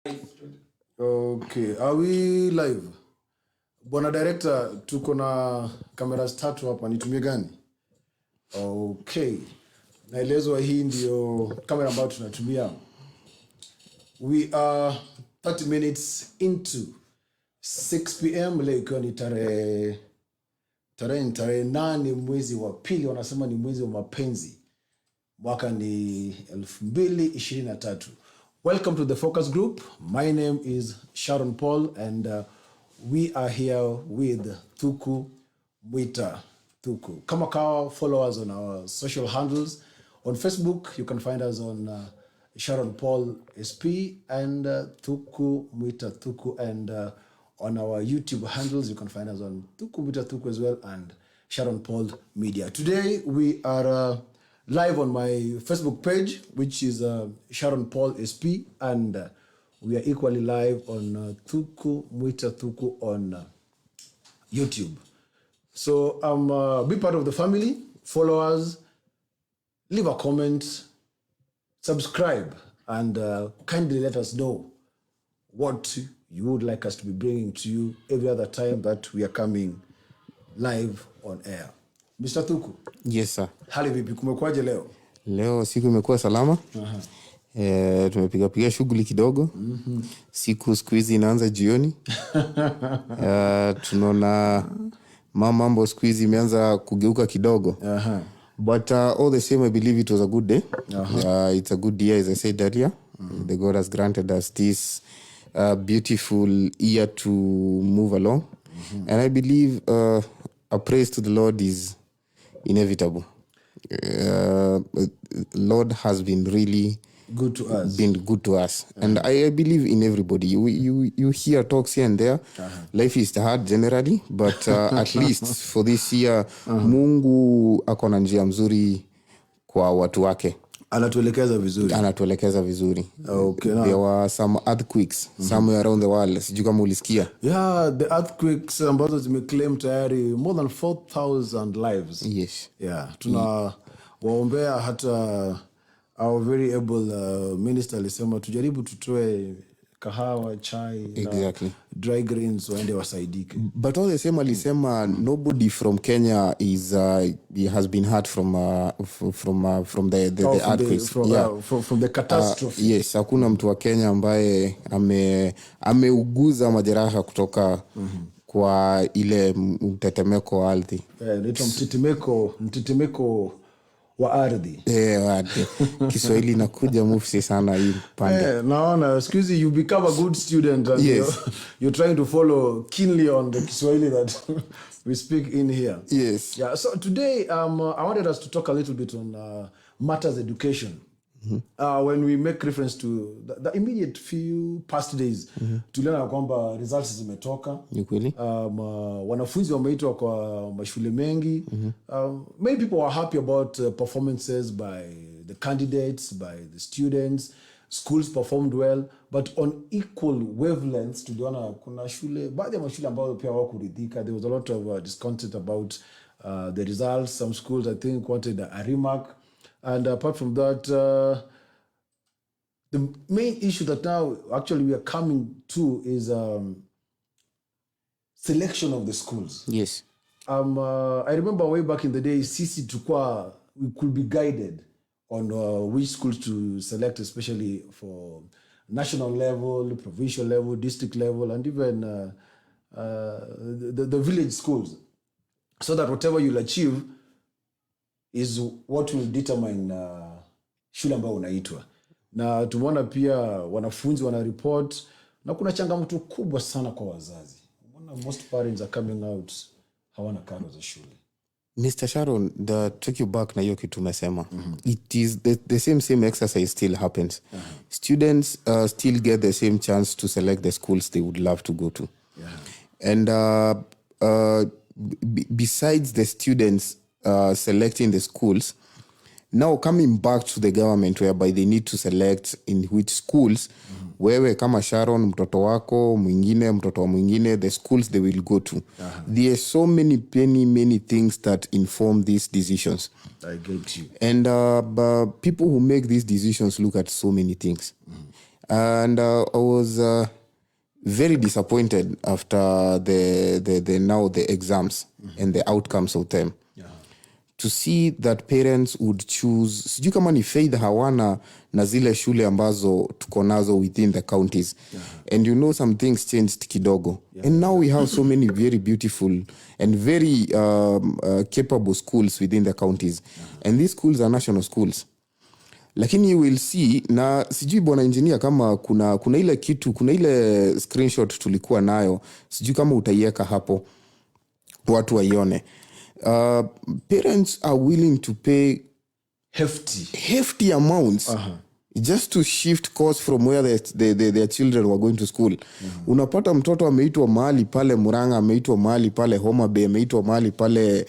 Okay, are we live? Bwana director, tuko na cameras tatu hapa, nitumie gani? Okay. Naelezwa hii ndio kamera ambayo tunatumia. We are 30 minutes into 6 p.m. Leo ikiwa ni tarehe 8 mwezi wa pili, wanasema ni mwezi wa mapenzi. Mwaka ni 2023. Welcome to the Focus Group. My name is Sharon Paul and we are here with Thuku Mwita Thuku. Kama kawa, follow us on our social handles. On Facebook, you can find us on Sharon Paul SP and Thuku Mwita Thuku. And on our YouTube handles, you can find us on Thuku Mwita Thuku as well and Sharon Paul Media. Today, we are live on my Facebook page, which is Sharon Paul SP, and we are equally live on Thuku Mwita Thuku on YouTube. So be part of the family, follow us, leave a comment, subscribe, and kindly let us know what you would like us to be bringing to you every other time that we are coming live on air. Mr. Thuku. Yes, sir. Hali vipi, kumekuaje leo? Leo siku imekuwa salama. Tumepiga shughuli kidogo. Siku hizi inaanza jioni. Tunaona mambo siku hizi imeanza kugeuka kidogo. But all the same, I believe it was a good day. It's a good year, as I said earlier. The God has granted us this beautiful year to move along. And I believe a praise to the Lord is inevitable. Lord has been really good to us. And I believe in everybody. You hear talks here and there. Life is hard generally, but at least for this year, Mungu ako na njia mzuri kwa watu wake. Anatuelekeza vizuri. Okay, there were some earthquakes somewhere around the world. Sijui kama ulisikia. Yeah, the earthquakes ambazo zimeclaim tayari more than 4,000 lives. Yes. Yeah, waombea hata our very able minister alisema tujaribu tutoe kahawa, chai, exactly, dry greens waende wasaidike. But all the same alisema nobody from Kenya has been hurt from the earthquakes. From the catastrophe. Yes, hakuna mtu wa Kenya ambaye ameuguza majeraha kutoka kwa ile mtetemeko wa ardhi. Inaitwa mtetemeko wa ardhi. Kiswahili inakuja mufsi sana hii pande. Naona excuse you become a good student and yes, you're trying to follow keenly on the Kiswahili that we speak in here. Yes. Yeah, so today I wanted us to talk a little bit on matters education. When we make reference to the immediate few past days, tuliona kwamba results zimetoka. Ni kweli. Wanafunzi wameitwa kwa mashule mengi. Many people are happy about performances by the candidates, by the students. Schools performed well, but on equal wavelengths tuliona kuna shule, baadhi ya mashule ambayo pia hawakuridhika. There was a lot of discontent about the results. Some schools, I think, wanted a remark. And apart from that, the main issue that now actually we are coming to is selection of the schools. Yes. I remember way back in the day, we could be guided on which schools to select, especially for national level, provincial level, district level, and even the village schools. So that whatever you'll achieve is what will determine shule ambayo unaitwa. Na tumeona pia wanafunzi wanareport na kuna changamoto kubwa sana kwa wazazi. Most parents are coming out hawana karo za shule. Mr. Sharon, take you back na hiyo kitu umesema. It is the same exercise still happens. Students still get the same chance to select the schools they would love to go to. And besides the students selecting the schools, now coming back to the government whereby they need to select in which schools, wewe kama Sharon, mtoto wako mwingine, mtoto wa mwingine, the schools they will go to. There are so many things that inform these decisions. I get you. And people who make these decisions look at so many things. And I was very disappointed after the exams and the outcomes of them. To see that parents would choose, sijui kama ni faith hawana na zile shule ambazo tuko nazo within the counties. And you know some things changed kidogo. And now we have so many very beautiful and very capable schools within the counties. And these schools are national schools. Lakini you will see, na sijui bwana engineer kama kuna ile kitu, kuna ile screenshot tulikuwa nayo, sijui kama utaiweka hapo watu waione. Parents are willing to pay hefty amounts just to shift course from where their children were going to school. Unapata mtoto ameitwa mahali pale Murang'a, ameitwa mahali pale Homa Bay, ameitwa mahali pale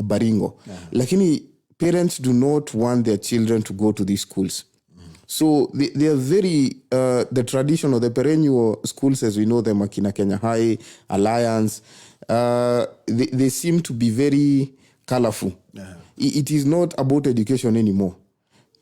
Baringo. Lakini parents do not want their children to go to these schools. So they are very, the traditional, the perennial schools as we know them, Akina Kenya High, Alliance, they seem to be very colorful. It is not about education anymore.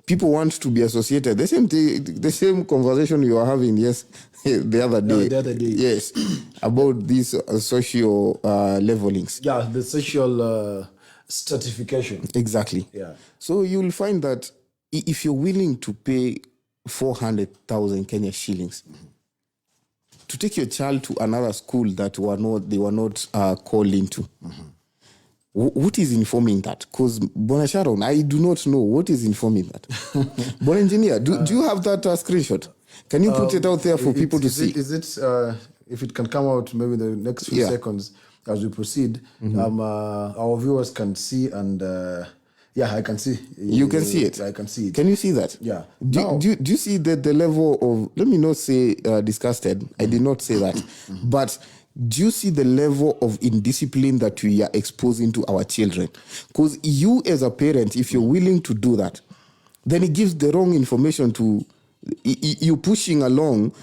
People want to be associated. The same conversation you were having, yes, the other day. Yes, about these social levelings. Yeah, the social stratification. Exactly. Yeah. So you'll find that if you're willing to pay 400,000 Kenya shillings to take your child to another school that they were not called into, what is informing that? Because Bona Sharon, I do not know what is informing that. Bona Engineer, do you have that screenshot? Can you put it out there for people to see? Is it if it can come out maybe in the next few seconds as we proceed, our viewers can see and I can see. You can see it? I can see it. Can you see that? Yeah. Do you see the level of, let me not say disgusted, I did not say that, but do you see the level of indiscipline that we are exposing to our children? Because you as a parent, if you're willing to do that, then it gives the wrong information to, you're pushing along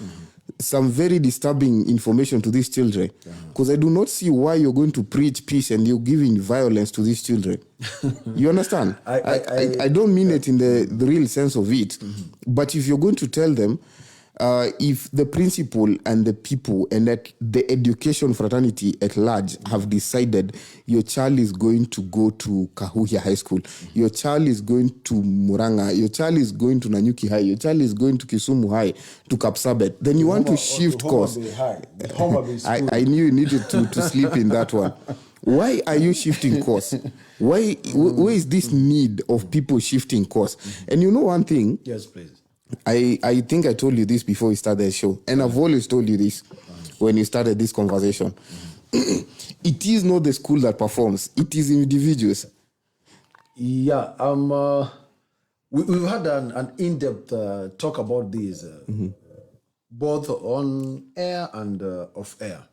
some very disturbing information to these children. Because I do not see why you're going to preach peace and you're giving violence to these children. You understand? I don't mean it in the real sense of it. But if you're going to tell them, if the principal and the people and that the education fraternity at large have decided your child is going to go to Kahuhia High School, your child is going to Murang'a, your child is going to Nanyuki High, your child is going to Kisumu High, to Kapsabet, then you want to shift course. I knew you needed to sleep in that one. Why are you shifting course? Where is this need of people shifting course? And you know one thing? Yes, please. I think I told you this before we started the show, and I've always told you this when you started this conversation. It is not the school that performs; it is individuals. Yeah, we've had an in-depth talk about this, both on air and off air,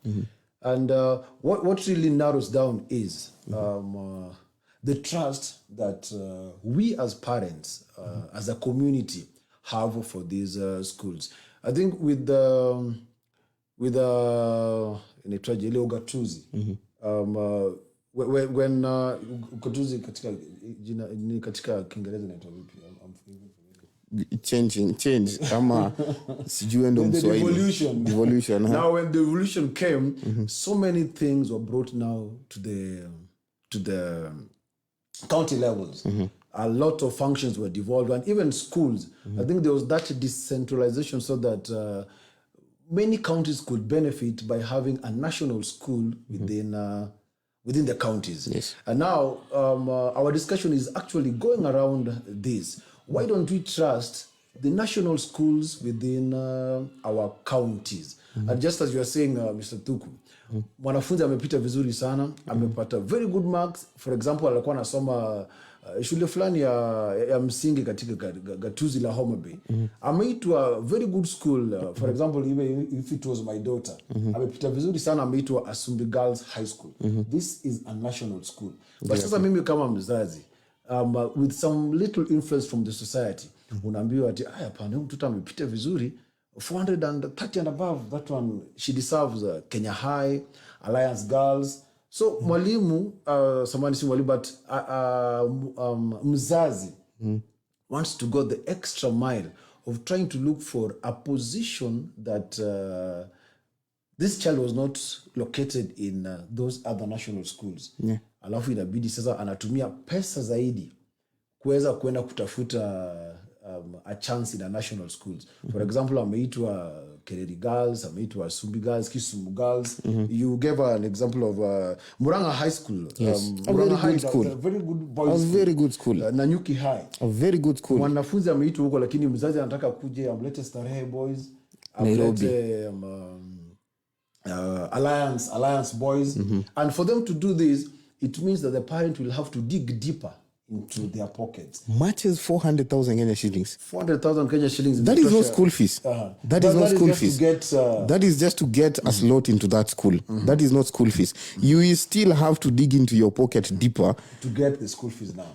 and what really narrows down is the trust that we as parents, as a community, have for these schools. I think with inaitwaje ile ugatuzi, when ugatuzi katika jina ni katika Kiingereza inaitwa vipi? Change kama sijui ndo Mswahili. Devolution. Now when the revolution came, so many things were brought now to the county levels. A lot of functions were devolved, and even schools. I think there was that decentralization so that many counties could benefit by having a national school within the counties. Yes. And now our discussion is actually going around this. Why don't we trust the national schools within our counties? And just as you are saying, Mr. Thuku, mwanafunzi amepita vizuri sana, amepata very good marks. For example, alikuwa anasoma shule fulani ya msingi katika gatuzi la Homa Bay. Ameitwa very good school. For example, if it was my daughter, amepita vizuri sana, ameitwa Asumbi Girls High School. This is a national school. But sasa mimi kama mzazi, with some little influence from the society, unaambiwa ati hapana, mtoto amepita vizuri 430 and above, that one she deserves Kenya High, Alliance Girls. So mwalimu, samani si mwalimu, but mzazi wants to go the extra mile of trying to look for a position that this child was not located in those other national schools. Yeah. Alafu inabidi sasa anatumia pesa zaidi kuweza kuenda kutafuta a chance in a national schools. For example, ameitwa Kereri Girls, ameitwa Sumbi Girls, Kisumu Girls. You gave an example of Murang'a High School. Yes. A Murang'a very High, good school. a very good boys A school. very good school. Nanyuki High. A very good school. Mwanafunzi ameitwa huko lakini mzazi anataka kuje amlete Starehe Boys, amlete Alliance Boys. And for them to do this, it means that the parent will have to dig deeper into their pockets. Much as 400,000 Kenya shillings. 400,000 Kenya shillings. That is not school fees. That is not school fees. That is just to get a slot into that school. That is not school fees. You will still have to dig into your pocket deeper to get the school fees now.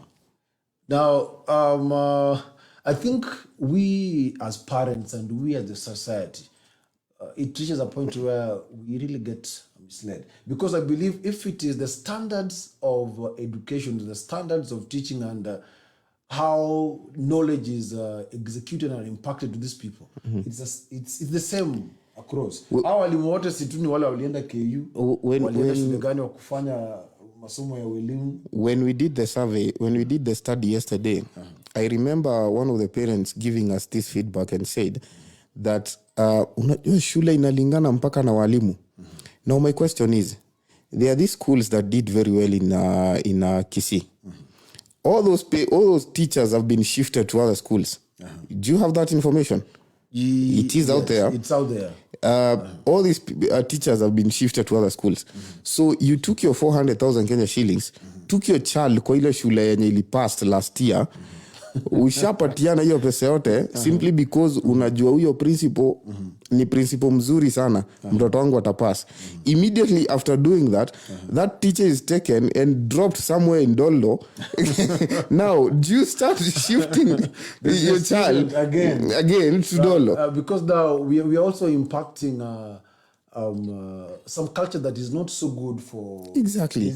Now, I think we as parents and we as a society, it reaches a point where we really get misled. Because I believe if it is the standards of education, the standards of teaching and how knowledge is executed and impacted to these people, it's the same across. Hao walimu wote si ni wale walienda KU, walienda shule gani wa kufanya masomo ya elimu. When we did the survey, when we did the study yesterday, I remember one of the parents giving us this feedback and said that unajua shule inalingana mpaka na walimu. Now my question is, there are these schools that did very well in Kisii. All those teachers have been shifted to other schools. Do you have that information? It is out there. It's out there. All these teachers have been shifted to other schools. So you took your 400,000 Kenya shillings, took your child kwa ile shule yenye ili passed last year, ushapatiana hiyo pesa yote simply because unajua huyo principal ni principal mzuri sana, mtoto wangu atapass. Immediately after doing that, that teacher is taken and dropped somewhere in Dollo. Now, do you start shifting your child again to Dollo? Because now we are also impacting some culture that is not so good for exactly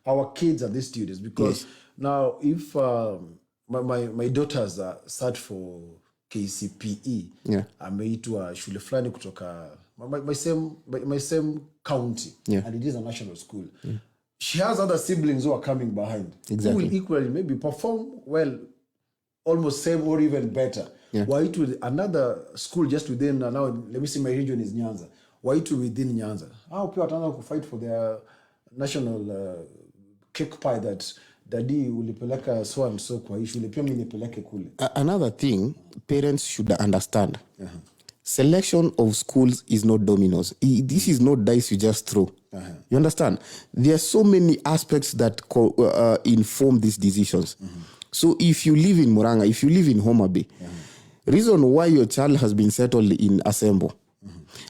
our kids and these students. Because now if my daughters start for KCPE, ameitwa shule fulani kutoka my same county, and it is a national school. She has other siblings who are coming behind, who will equally maybe perform well, almost same or even better. Waitu another school just within, now let me see, my region is Nyanza. Waitu within Nyanza. How people are to fight for their national cake pie that daddy ulipeleka so and so kwa shule pia mimi nipeleke kule. Another thing parents should understand. Selection of schools is not dominoes. This is not dice you just throw. You understand? There are so many aspects that inform these decisions. So if you live in Murang'a, if you live in Homa Bay, reason why your child has been settled in Asembo,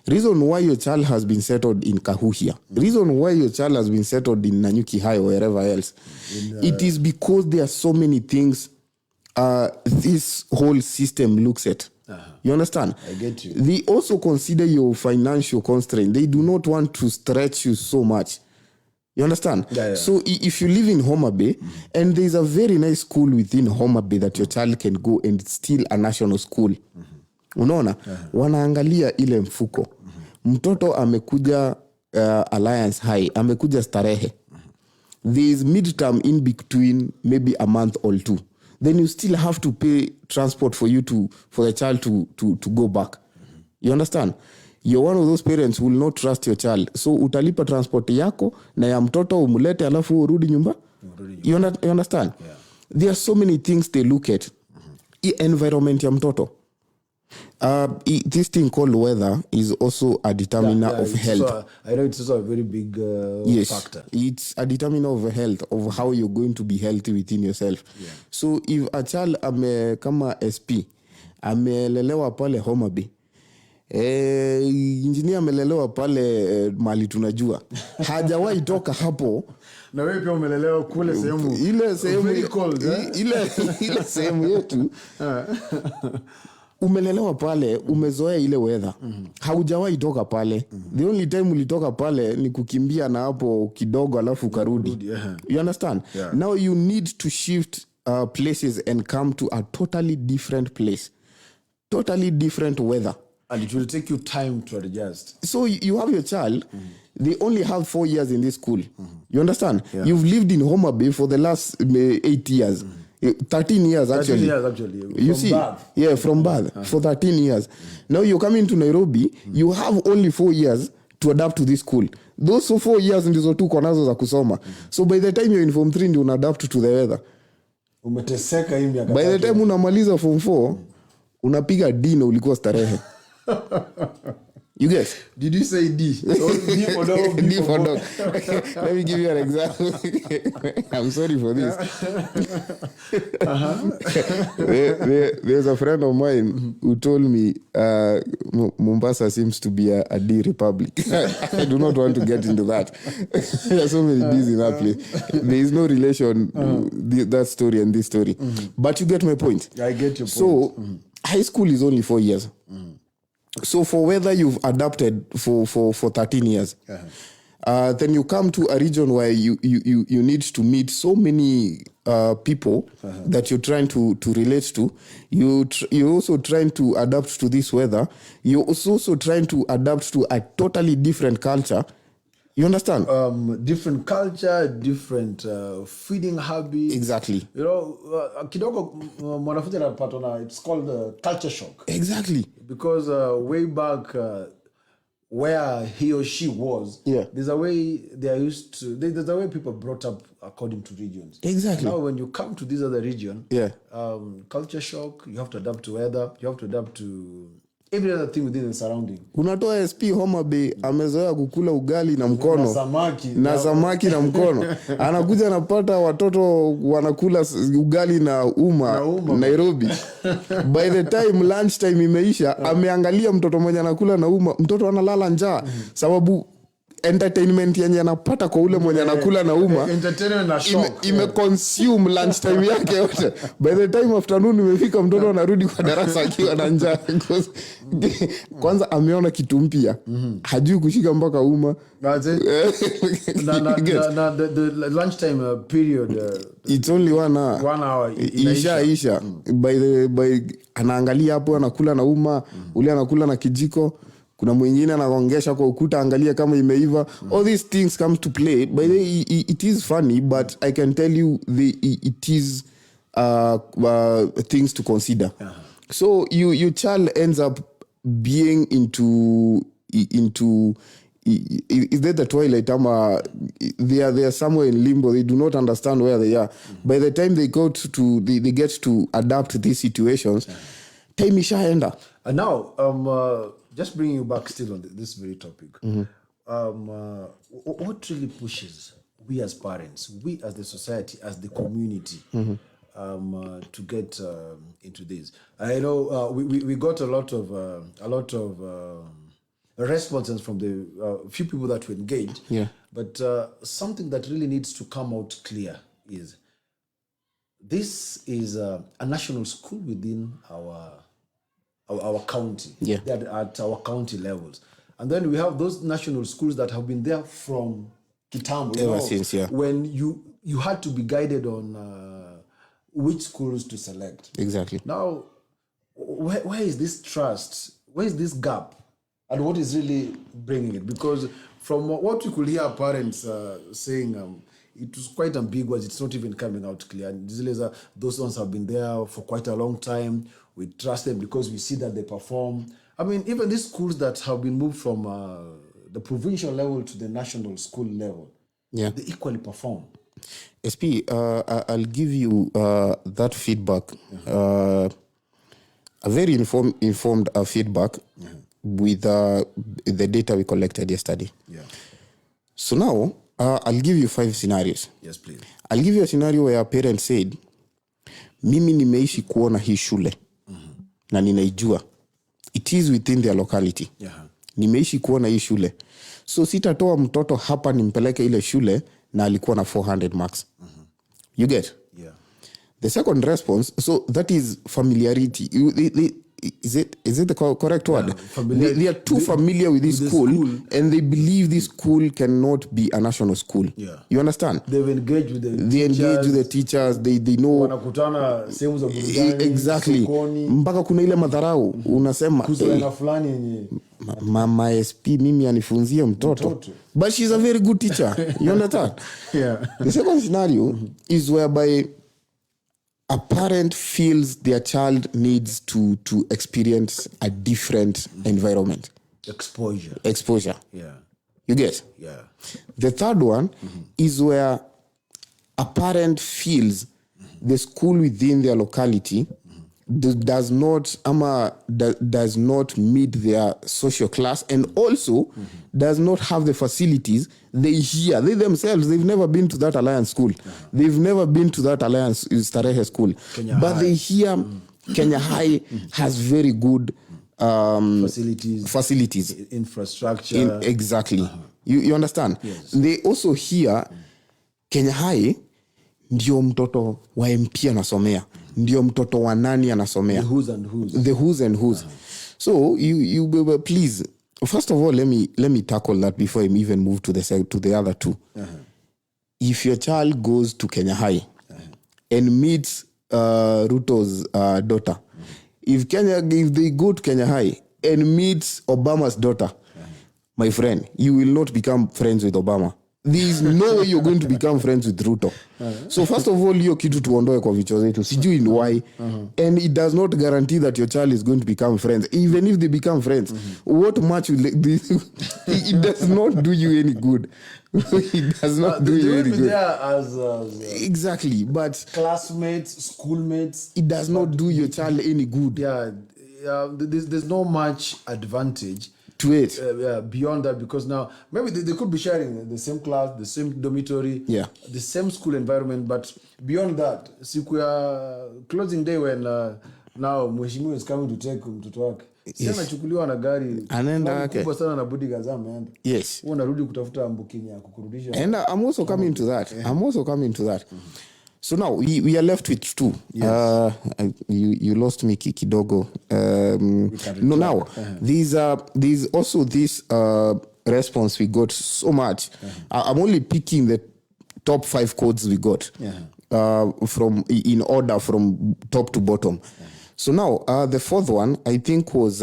reason why your child has been settled in Kahuhia, reason why your child has been settled in Nanyuki High or wherever else, it is because there are so many things this whole system looks at. You understand? I get you. They also consider your financial constraint. They do not want to stretch you so much. You understand? So if you live in Homa Bay and there's a very nice school within Homa Bay that your child can go and it's still a national school, unaona, wanaangalia ile mfuko. Mtoto amekuja Alliance High, amekuja Starehe. There is midterm in between, maybe a month or two. Then you still have to pay transport for the child to go back. You understand? You're one of those parents who will not trust your child. So utalipa transport yako na ya mtoto umulete alafu urudi nyumba. You understand? There are so many things they look at. Environment ya mtoto. This thing called weather is also a determiner of health. I know it's also a very big factor. It's a determiner of health, of how you're going to be healthy within yourself. So if a child kama SP amelelewa pale Homa Bay, engineer amelelewa pale mali tunajua, hajawahi toka hapo, na wewe pia umelelewa kule sehemu very cold, ile sehemu yetu umelelewa pale, umezoea ile weather. Haujawahi toka pale. The only time ulitoka pale ni kukimbia na hapo kidogo alafu karudi. You understand? Now you need to shift places and come to a totally different place. totally different weather. And it will take you time to adjust. So you have your child, they only have 4 years in this school. You understand? Yeah. You've lived in Homa Bay for the last 8 years. 13 years actually. 13 years actually. You see? Birth. Yeah, from birth. For 13 years. Now you're coming to Nairobi, you have only 4 years to adapt to this school. Those 4 years ndizo tu konazo za kusoma. So by the time you're in form 3 ndio una adapt to the weather. Umeteseka hii miaka. By the time unamaliza form 4, unapiga D na ulikuwa starehe. You guess? Did you say D? D for dog. D for dog. Let me give you an example. I'm sorry for this. There's a friend of mine who told me Mombasa seems to be a D republic. I do not want to get into that. There are so many D's in that place. There is no relation that story and this story. But you get my point. I get your point. So high school is only 4 years. So for whether you've adapted for 13 years, then you come to a region where you need to meet so many people that you're trying to relate to. You're also trying to adapt to this weather. You're also trying to adapt to a totally different culture. You understand? Different culture, different feeding habits. Exactly. You know, kidogo mwanafunzi anapata na it's called culture shock. Exactly. Because way back where he or she was, there's a way they are used to. There's a way people brought up according to regions. Exactly. Now, when you come to this other region, culture shock. You have to adapt to weather. You have to adapt to every other thing within the surrounding. Unatoa SP Homa Bay amezoea kukula ugali na mkono na samaki na mkono. Anakuja anapata watoto wanakula ugali na uma Nairobi. By the time lunch time imeisha, ameangalia mtoto mmoja anakula na uma, mtoto analala njaa sababu entertainment yenye anapata kwa ule mwenye anakula na uma entertainment na shock consume lunch time yake yote. By the time afternoon imefika, mtoto anarudi kwa darasa akiwa na njaa. Kwanza ameona kitu mpya, hajui kushika mpaka uma. That's it. The lunchtime period it's only 1 hour. 1 hour Isha. By anaangalia hapo anakula na uma, ule anakula na kijiko. Kuna mwingine anaongesha kwa ukuta, angalia kama imeiva. All these things come to play. By the way, it is funny, but I can tell you it is things to consider. So your child ends up being into is that the twilight? They are somewhere in limbo. They do not understand where they are. By the time they go to they get to adapt to these situations, time ishaenda. And now just bringing you back still on this very topic. What really pushes we as parents, we as the society, as the community, to get into this? I know we got a lot of responses from the few people that we engaged. Yeah. But something that really needs to come out clear is this is a national school within our county. Yeah. They're at our county levels. And then we have those national schools that have been there from kitambo. Ever since, yeah. When you had to be guided on which schools to select. Exactly. Now, where is this trust? Where is this gap? And what is really bringing it? Because from what we could hear parents saying, it was quite ambiguous. It's not even coming out clear. Those ones have been there for quite a long time. We trust them because we see that they perform. I mean, even these schools that have been moved from the provincial level to the national school level, they equally perform. SP, I'll give you that feedback, a very informed feedback with the data we collected yesterday. Yeah. So now, I'll give you 5 scenarios. Yes, please. I'll give you a scenario where a parent said, mimi nimeishi kuona hii shule na ninaijua. It is within their locality. Yeah. Nimeishi kuona hii shule. So sitatoa mtoto hapa nimpeleke ile shule na alikuwa na 400 marks. You get? Yeah. The second response, so that is familiarity. is it the correct word? Familiar- They are too familiar with this the school, school. and they believe this school cannot be a national school. Yeah. You understand? They've engaged with the They engage with the teachers. They know wanakutana sehemu za burudani, exactly. sokoni, Mpaka kuna ile madharau unasema kuzoeana fulani yenye mama SP mimi anifunzie mtoto. But she's a very good teacher. You understand? yeah. The second scenario is whereby a parent feels their child needs to experience a different environment. Exposure. Yeah. You get? Yeah. The third one is where a parent feels the school within their locality does not meet their social class, and also does not have the facilities they hear. They themselves, they've never been to that Alliance school. They've never been to that Alliance Starehe school. But they hear Kenya High has very good facilities. Infrastructure. Exactly. You understand? Yes. They also hear Kenya High ndio mtoto wa MP anasomea, ndio mtoto wa nani anasomea, The who's and who's. The who's and who's. So you please, first of all, let me tackle that before I even move to the other two. If your child goes to Kenya High and meets Ruto's daughter, if they go to Kenya High and meets Obama's daughter, my friend, you will not become friends with Obama. There is no way you're going to become friends with Ruto. So first of all, hiyo kitu tuondoe kwa vichwa zetu. Sijui why. And it does not guarantee that your child is going to become friends. Even if they become friends, what much will it does not do you any good. It does not do you any good. As Exactly, but classmates, schoolmates. It does not do your child any good. Yeah, there's no much advantage to it. Beyond that, because now maybe they could be sharing the same class, the same dormitory, the same school environment, but beyond that, siku ya closing day when now mheshimiwa is coming to take mtoto wake, si anachukuliwa na gari anaenda kubwa sana na bodyguards ameenda. Yes. Wewe unarudi kutafuta booking ya kukurudisha. And I'm also coming to that. So now we are left with two. Yes. You lost me kidogo. No, now there's also this response we got so much. I'm only picking the top 5 codes we got from in order from top to bottom. So now the fourth one I think was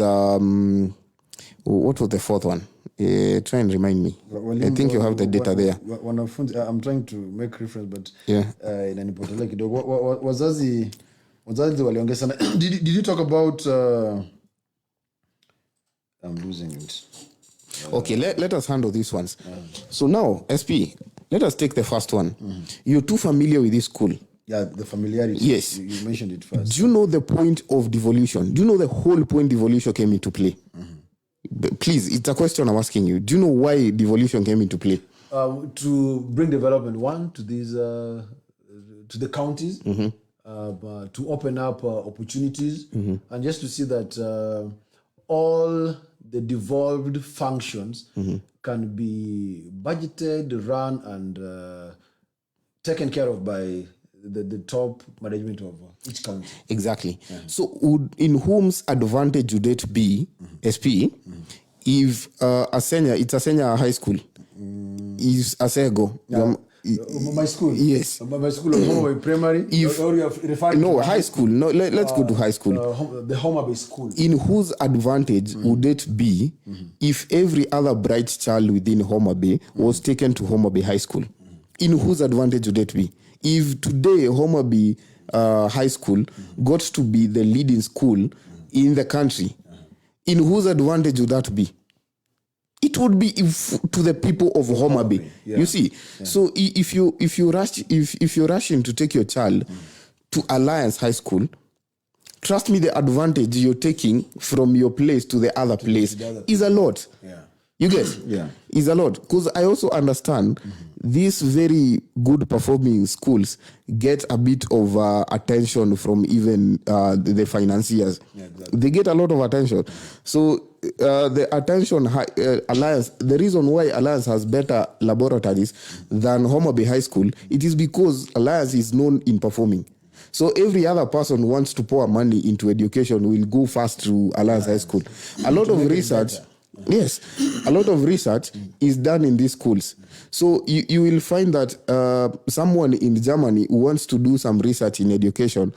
what was the fourth one? Try and remind me. I think you have the data there. I'm trying to make reference, but inanipotelea kidogo. Wazazi waliongea sana. Did you talk about I'm losing it. Okay, let us handle these ones. So now, SP, let us take the first one. You're too familiar with this school. Yeah, the familiarity. Yes. You mentioned it first. Do you know the point of devolution? Do you know the whole point devolution came into play? Please, it's a question I'm asking you. Do you know why devolution came into play? To bring development, to these to the counties, to open up opportunities, and just to see that all the devolved functions can be budgeted, run, and taken care of by the top management of each county. Exactly. So in whom's advantage would it be, SP, if it's Asenya High School, is Asego? My school? Yes. My school of Homa Bay Primary? Or you have referred no, high school. No, let's go to high school. The Homa Bay School. In whose advantage would it be if every other bright child within Homa Bay was taken to Homa Bay High School? In whose advantage would it be? If today Homa Bay High School got to be the leading school in the country, in whose advantage would that be? It would be to the people of Homa Bay. You see, so if you're rushing to take your child to Alliance High School, trust me, the advantage you're taking from your place to the other place is a lot. You get? Is a lot. Because I also understand these very good performing schools get a bit of attention from even the financiers. They get a lot of attention. So the attention Alliance, the reason why Alliance has better laboratories than Homa Bay High School, it is because Alliance is known in performing. So every other person who wants to pour money into education will go first to Alliance High School. A lot of research, yes, a lot of research is done in these schools. So you will find that someone in Germany who wants to do some research in education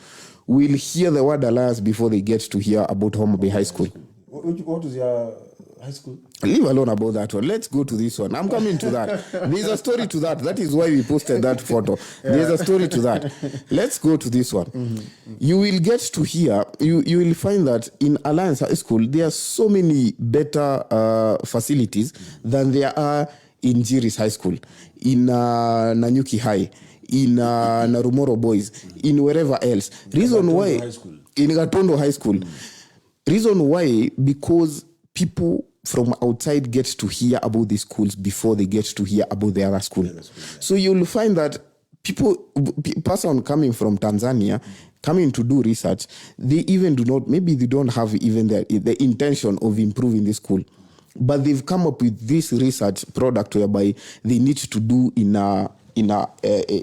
will hear the word Alliance before they get to hear about Homa Bay High School. What is your high school? Leave alone about that one. Let's go to this one. I'm coming to that. There's a story to that. That is why we posted that photo. There's a story to that. Let's go to this one. You will get to hear, you will find that in Alliance High School, there are so many better facilities than there are in Jiris High School, in Nanyuki High, in Narumoro Boys, in wherever else. Reason why, in Gatondo High School. Reason why, because people from outside get to hear about these schools before they get to hear about the other school. So you'll find that person coming from Tanzania, coming to do research, they even do not, maybe they don't have even the intention of improving the school. But they've come up with this research product whereby they need to do in a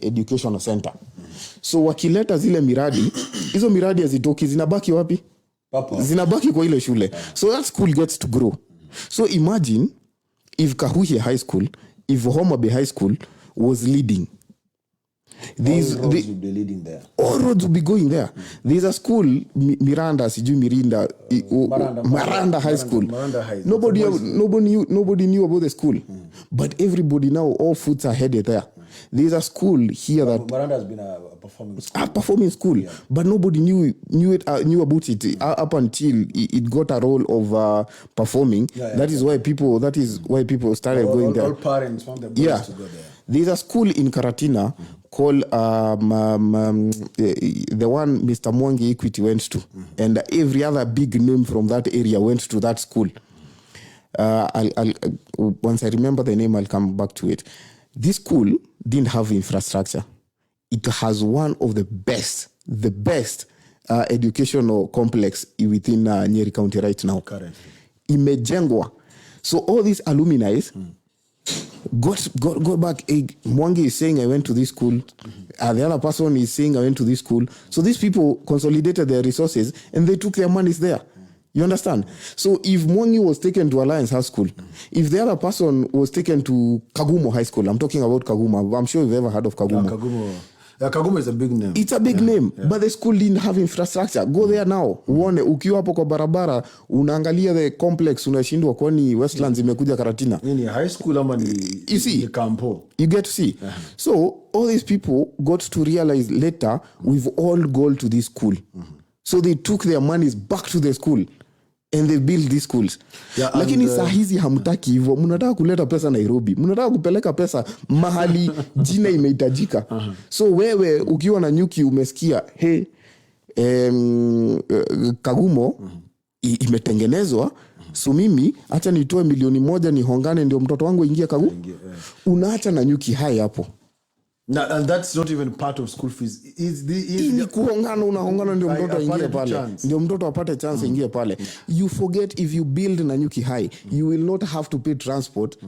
educational center. So wakileta zile miradi, hizo miradi hazitoki, zinabaki wapi? Zinabaki kwa ile shule. So that school gets to grow. So imagine if Kahuhi High School, if Homa Bay High School was leading. All roads would be leading there. All roads would be going there. There's a school, Miranda High School. Miranda High. Nobody knew about the school. But everybody now, all foots are headed there. There's a school here that Miranda has been a performing school. A performing school, but nobody knew about it up until it got a role of performing. That is why people started going there. All parents found their boys to go there. There's a school in Karatina called the one Mr. Mwangi Equity went to, and every other big name from that area went to that school. I'll once I remember the name, I'll come back to it. This school didn't have infrastructure. It has one of the best educational complex within Nyeri County right now. Currently. Imejengwa. So all these alumni got back. Mwangi is saying, I went to this school. The other person is saying, I went to this school. So these people consolidated their resources and they took their monies there. You understand? So if Mwangi was taken to Alliance High School, if the other person was taken to Kagumo High School, I'm talking about Kagumo. I'm sure you've ever heard of Kagumo. Kagumo is a big name. It's a big name, but the school didn't have infrastructure. Go there now. Uone, ukiwa hapo kwa barabara, unaangalia the complex, unashindwa kwani Westlands imekuja Karatina. Ni high school ama ni campo. You get to see. So all these people got to realize later, we've all gone to this school. So they took their monies back to the school. And they build these schools. Lakini saa hizi hamtaki hivyo. Mnataka kuleta pesa Nairobi. Mnataka kupeleka pesa mahali jina imehitajika. So wewe ukiwa na nyuki umesikia, hey, Kagumo imetengenezwa. So mimi acha nitoe 1,000,000 nihongane ndio mtoto wangu ingie Kagumo. Unaacha na nyuki hai hapo. And that's not even part of school fees. Ni kuhongana, unahongana ndio mtoto ingie pale. Ndio mtoto apate chance ingie pale. You forget if you build Nanyuki High, you will not have to pay transport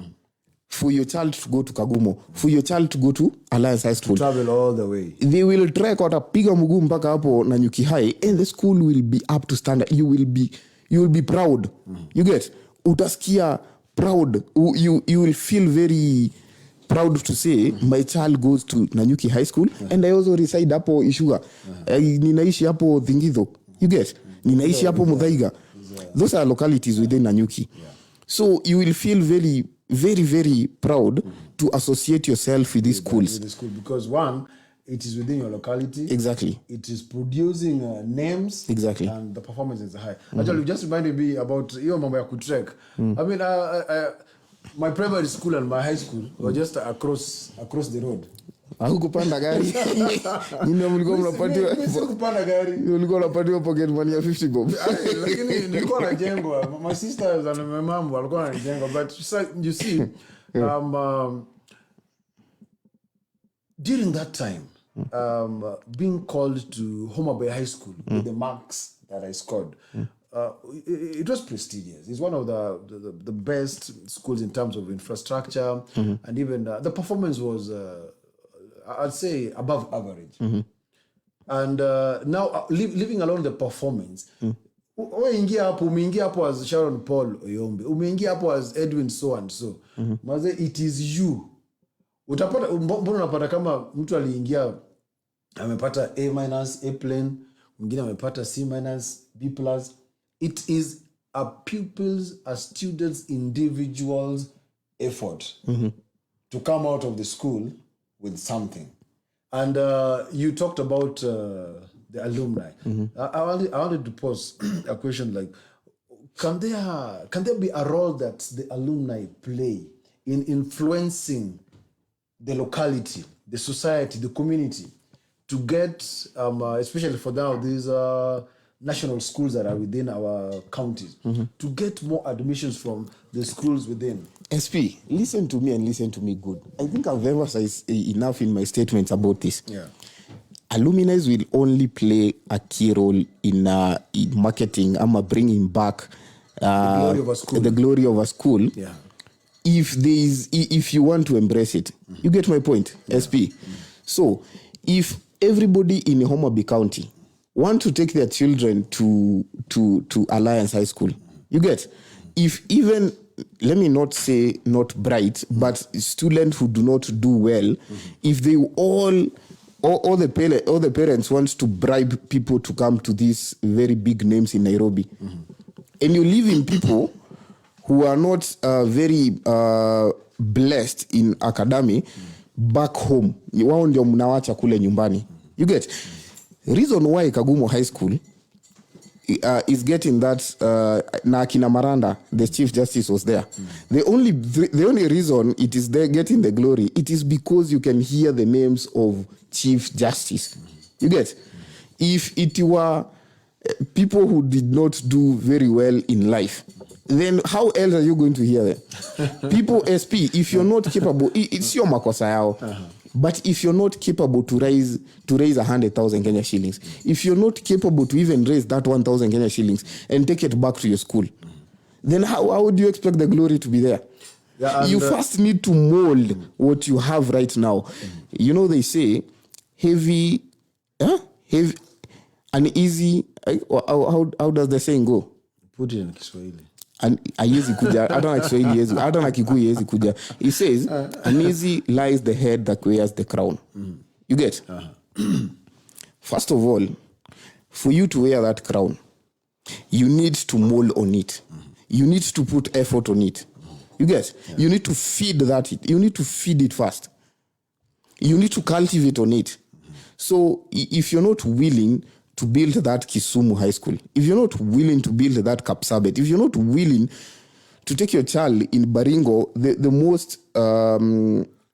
for your child to go to Kagumo, for your child to go to Alliance High School. To travel all the way. They will trek watapiga mguu mpaka hapo Nanyuki High and the school will be up to standard. You will be proud. You get? Utasikia proud. You will feel very proud to say my child goes to Nanyuki High School and I also reside hapo Ishuga. Ninaishi hapo Thingitho. You get? Ninaishi hapo Muthaiga. Those are localities within Nanyuki. So you will feel very, very, very proud to associate yourself with these schools. With the school because one, it is within your locality. Exactly. It is producing names. Exactly. And the performance is high. Actually, you just reminded me about your mambo ya kutrek. I mean, my primary school and my high school were just across the road. Hakupanda gari. Ndio mlikuwa mnapatiwa. Sikupanda gari. Mlikuwa mnapatiwa pocket money ya 50 bob. Lakini nilikuwa najengwa. My sisters and my mom walikuwa wanajengwa, but you see during that time being called to Homa Bay High School with the marks that I scored. It was prestigious. It's one of the best schools in terms of infrastructure, and even the performance was, I'd say, above average. And now, leaving alone the performance, umeingia hapo as Sharon Paul Oyombe, umeingia hapo as Edwin so and so. Maze, it is you. Utapata, mbona unapata kama mtu aliingia amepata A-, A-, mwingine amepata C-, B+. It is a pupils, a students, individuals' effort to come out of the school with something. And you talked about the alumni. I wanted to pose a question like, can there be a role that the alumni play in influencing the locality, the society, the community, to get, especially for now, these national schools that are within our counties, to get more admissions from the schools within? SP, listen to me and listen to me good. I think I've emphasized enough in my statements about this. Yeah. Alumni will only play a key role in marketing, bringing back the glory of a school. Yeah. If you want to embrace it. You get my point, SP. So, if everybody in Homa Bay County want to take their children to Alliance High School, you get? If even, let me not say not bright, but students who do not do well, if they all the parents want to bribe people to come to these very big names in Nairobi, and you live in people who are not very blessed in academy, back home, wao ndio mnawacha kule nyumbani. You get? Reason why Kagumo High School is getting that, na Akina Maranda, the Chief Justice, was there. The only reason it is there getting the glory, it is because you can hear the names of Chief Justice. You get? If it were people who did not do very well in life, then how else are you going to hear them? People, SP, if you're not capable, it's your makosa yao. But if you're not capable to raise 100,000 Kenya shillings, if you're not capable to even raise that 1,000 Kenya shillings and take it back to your school, then how would you expect the glory to be there? Yeah, you first need to mold what you have right now. You know, they say heavy, uneasy. How does the saying go? Put it in Kiswahili. Haiwezi kuja, hata na Kiswahili haiwezi, hata na Kikuyu haiwezi kuja. It says, uneasy lies the head that wears the crown. You get? First of all, for you to wear that crown, you need to mold on it. You need to put effort on it. You get? You need to feed that. You need to feed it first. You need to cultivate on it. So if you're not willing to build that Kisumu High School, if you're not willing to build that Kapsabet, if you're not willing to take your child in Baringo, the most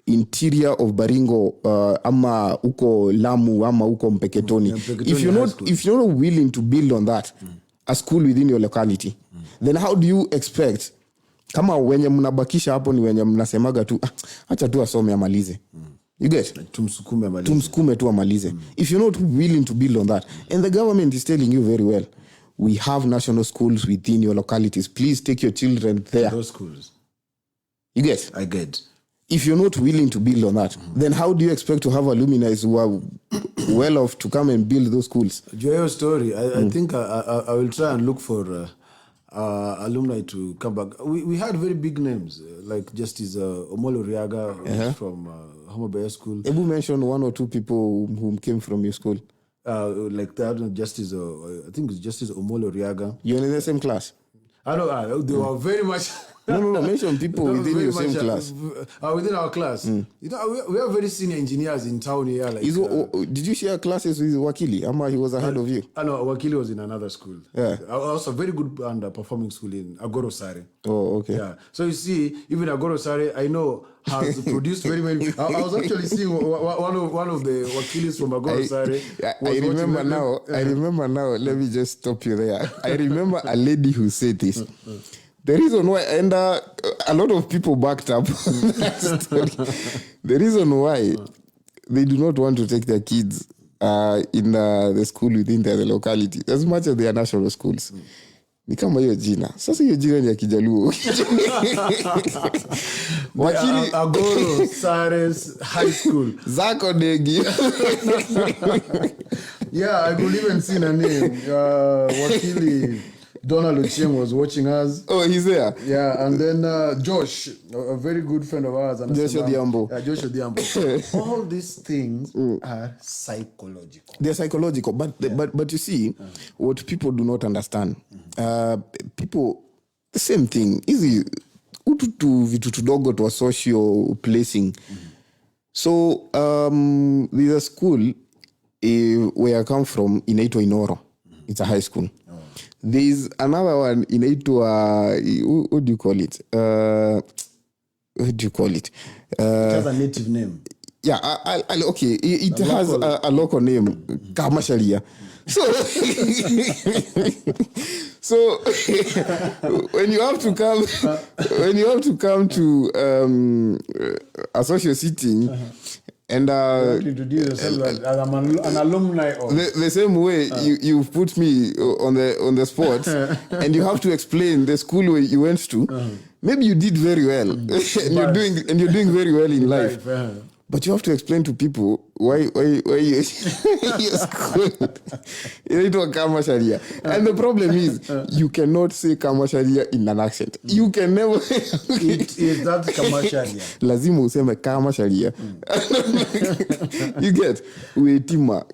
interior of Baringo, ama uko Lamu, ama uko Mpeketoni, if you're not willing to build on that, a school within your locality, then how do you expect, kama wenye mnabakisha hapo ni wenye mnasemaga tu, acha tu asome amalize. You get? Tumsukume tu amalize. If you're not willing to build on that, and the government is telling you very well, we have national schools within your localities. Please take your children there. Those schools. You get? I get. If you're not willing to build on that, then how do you expect to have alumni who are well off to come and build those schools? Your story, I think I will try and look for alumni to come back. We had very big names, like Justice Omolo Riaga from Homa Bay School. Ebu mention one or two people who came from your school. Like that, Justice, I think it's Justice Omolo Riaga. You're in the same class? I know, they were very much... No, mention people within your same class. Within our class. You know, we have very senior engineers in town here. Like, did you share classes with Wakili? Ama he was ahead of you? No, Wakili was in another school. Yeah. Also a very good and performing school in Agoro Sare. Oh, okay. Yeah. So you see, even Agoro Sare, I know, has produced very many... I was actually seeing one of the Wakilis from Agoro Sare. I remember now, let me just stop you there. I remember a lady who said this. The reason why, and a lot of people backed up that story. The reason why they do not want to take their kids in the school within their locality, as much as they are national schools. Ni kama hiyo jina. Sasa hiyo jina ni ya Kijaluo. Wakili Agoro Sares High School. Zako Degi. Yeah, I could even see a name. Wakili Donald Ochieng was watching us. Oh, he's there. Yeah, and then Josh, a very good friend of ours. Josh Odhiambo. Josh Odhiambo. All these things are psychological. They're psychological, but you see, what people do not understand, people, the same thing, easy, ututu vitu tudogo to a social placing. So, there's a school where I come from, inaitwa Inoro. It's a high school. There's another one inaitwa, what do you call it? What do you call it? It has a native name. Yeah, okay. It has a local name, Kamasharia. So, when you have to come to a social sitting, and introduce yourself as an alumni of the same way you put me on the spot, and you have to explain the school where you went to. Maybe you did very well, and you're doing very well in life. But you have to explain to people why you school. It was Kama Sharia. And the problem is, you cannot say Kama Sharia in an accent. You can never. It is that Kama Sharia. Lazima useme Kama Sharia. You get? Wetima.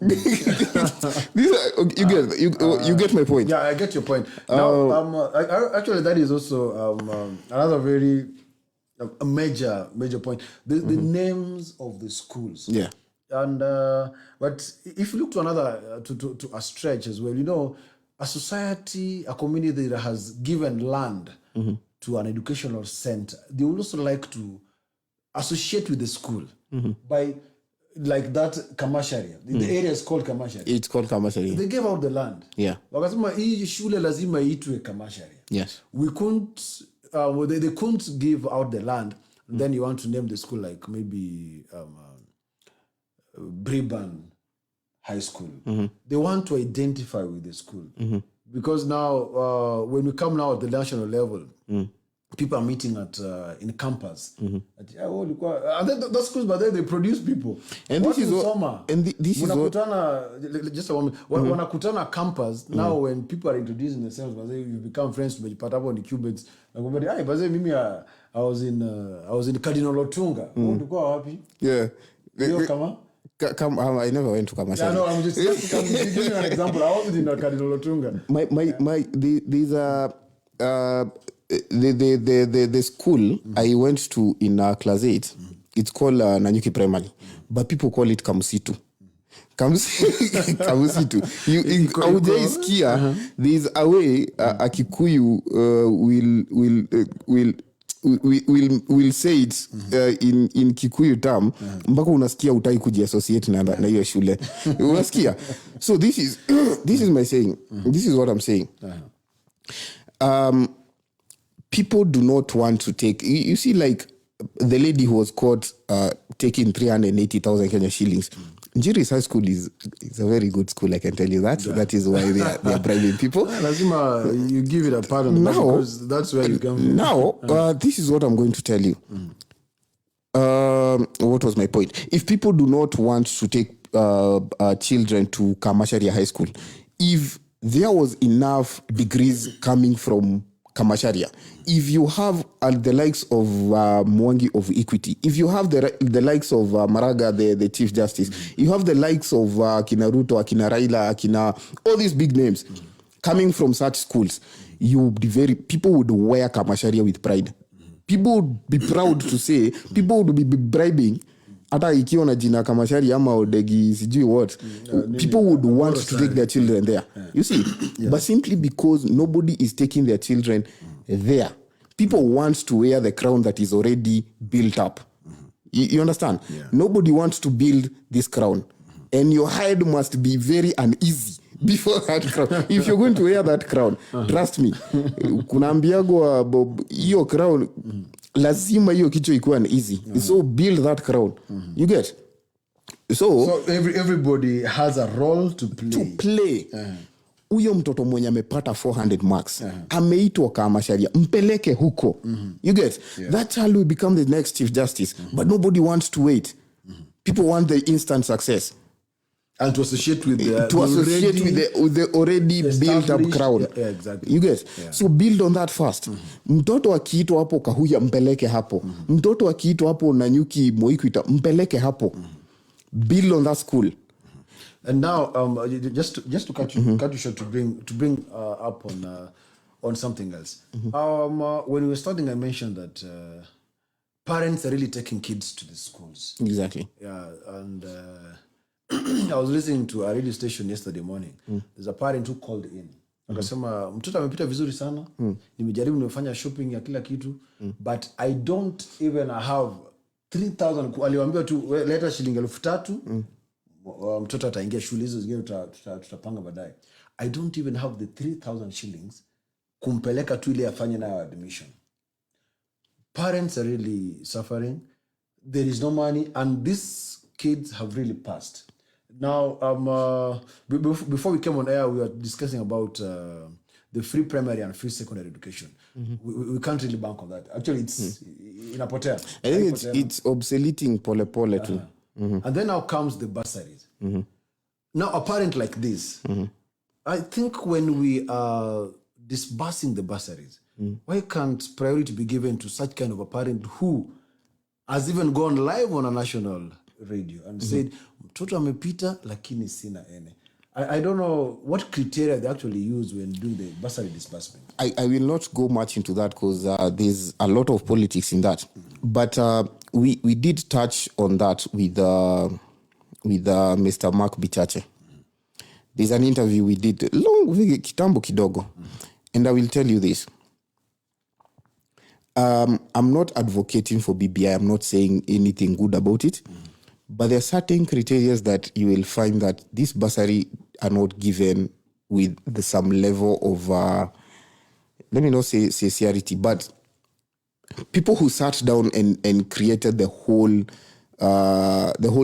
You get my point. Yeah, I get your point. Now, actually, that is also another very... a major point. The names of the schools. Yeah. And but if you look to another to a stretch as well, you know, a society, a community that has given land to an educational center, they would also like to associate with the school by like that Kamasharia. The area is called Kamasharia. It's called Kamasharia. They gave out the land. Yeah. Wakasema hii shule lazima itwe Kamasharia. Yes. We couldn't they couldn't give out the land. Then you want to name the school like maybe Briban High School. They want to identify with the school. Because now, when we come now at the national level, people are meeting at in campus. And then the schools, but then they produce people. And what this is summer? And this is what... Just a moment. When Wanakutana campus, now when people are introducing themselves, but you become friends to part up on the cubits. I was in Cardinal Otunga. Yeah. Kama? I never went to Kamasharia. Yeah, no, I'm just giving you an example. I wasn't in Cardinal Otunga. There's the school I went to in class 8. It's called Nanyuki Primary, but people call it Kamusitu. Kamusitu. There's a way a Kikuyu will say it in Kikuyu term mpaka unasikia utai kujiassociate na hiyo shule. Unasikia? So this is my saying. This is what I'm saying. People do not want to take... You see, like, the lady who was caught taking 380,000 Kenya shillings. Njiri's high school is a very good school, I can tell you that. Yeah. That is why they are bribing people. Lazima, you give it a pardon because that's where you come from. Now, this is what I'm going to tell you. What was my point? If people do not want to take children to Kamasharia High School, if there was enough degrees coming from Kamasharia, if you have the likes of Mwangi of Equity, if you have the likes of Maraga, the Chief Justice, you have the likes of Akina Ruto, Akina Raila, Akina, all these big names coming from such schools, people would wear Kamasharia with pride. People would be proud to say, people would be bribing, hata ikiwa na jina Kamasharia ama Odegi sijui what, people would want to take their children there. You see? But simply because nobody is taking their children there, people want to wear the crown that is already built up. You understand? Nobody wants to build this crown. And your head must be very uneasy before that crown. If you're going to wear that crown, trust me, kunaambiagwa hiyo crown, lazima hiyo kichwa ikuwa uneasy. So build that crown. You get? So everybody has a role to play. Uyo mtoto mwenye amepata 400 marks ameitwa Kamasharia, mpeleke huko. You get? That child will become the next Chief Justice, but nobody wants to wait. People want the instant success. And to associate with the with the already built up crowd. Yeah, exactly. You get? Yeah. So build on that first. Mtoto akiitwa hapo Kahuya mpeleke hapo. Mtoto akiitwa hapo Nanyuki Moikuita mpeleke hapo. Build on that school. And now, just to cut you short, to bring up on something else. When we were starting, I mentioned that parents are really taking kids to the schools. Exactly. Yeah, and I was listening to a radio station yesterday morning. There's a parent who called in. Akasema mtoto amepita vizuri sana. Nimejaribu nimefanya shopping ya kila kitu, but I don't even have 3,000. Aliwaambia tu leta shilingi 3,000. Mtoto ataingia shule hizo zingine tutapanga baadaye. I don't even have the 3,000 shillings kumpeleka tu ile afanye nayo admission. Parents are really suffering. There is no money, and these kids have really passed. Now, before we came on air, we were discussing about the free primary and free secondary education. We can't really bank on that. Actually, it's inapotea. I think it's obsoleting pole too. And then now comes the bursaries. Now, a parent like this, I think when we are disbursing the bursaries, why can't priority be given to such kind of a parent who has even gone live on a national radio and said, mtoto amepita lakini sina ene. I don't know what criteria they actually use when doing the bursary disbursement. I will not go much into that because there's a lot of politics in that. But we did touch on that with Mr. Mark Bichache. There's an interview we did kitambo kidogo. And I will tell you this. I'm not advocating for BBI. I'm not saying anything good about it. But there are certain criteria that you will find that this bursary are not given with some level of, let me not say sincerity, but people who sat down and created the whole